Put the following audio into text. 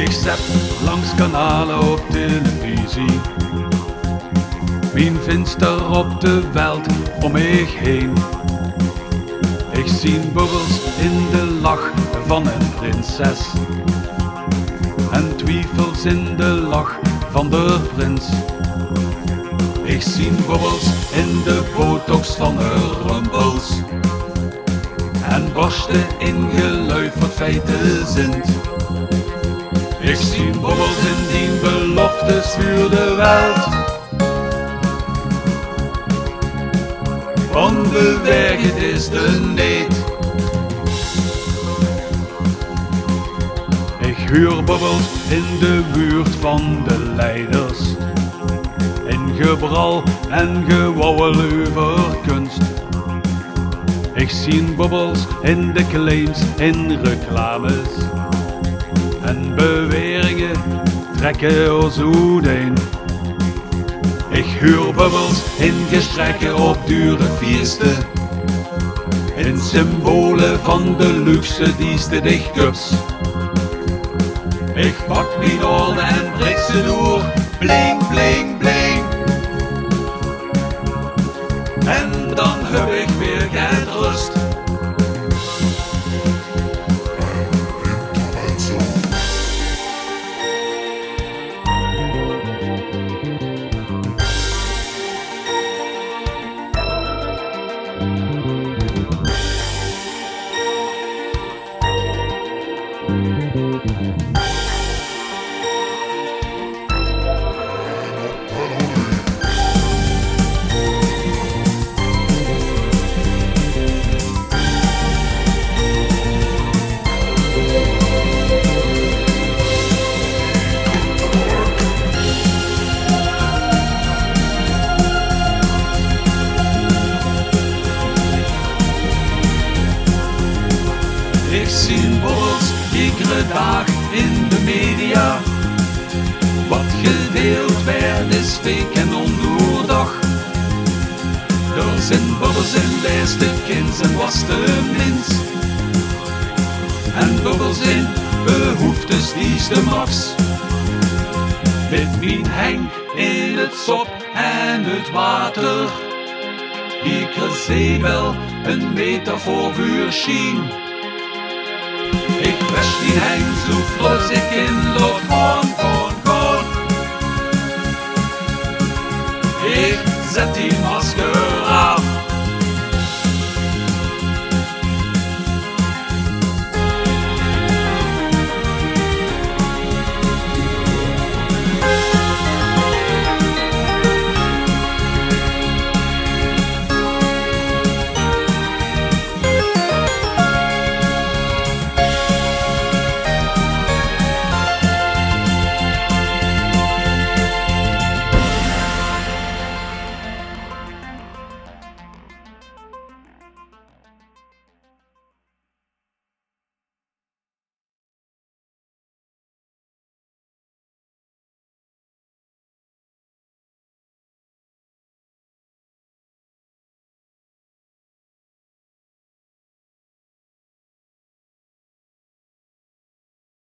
Ik zet langs kanalen op televisie, mijn venster op de wereld om mij heen. Ik zie bubbels in de lach van een prinses en twijfels in de lach van de prins. Ik zie bubbels in de botox van haar rimpels en borsten in geluid wat feiten zint. Ik zie bubbels in die beloftes voor de wereld, onbewerkt is de niet. Ik huur bubbels in de buurt van de leiders, in gebral en gewauwel over kunst. Ik zie bubbels in de claims, in reclames en beweringen trekken ons uiteen. Ik huur bubbels in gesprekken op dure feesten, in symbolen van de luxe diensten dichtcups. Ik pak mijn orde en breek ze door, bling bling bling. En dan heb ik weer geen rust. Ik zie bubbels iedere dag in de media. Wat gedeeld werd is fake en ondoordacht. Er zijn bubbels in beste kinds en was te minst. En bubbels in behoeftes die is de max. Met mijn Henk in het sop en het water. Ik zie wel een metafoor voor Schien. Ik was die Henk zo vlot ik in loop van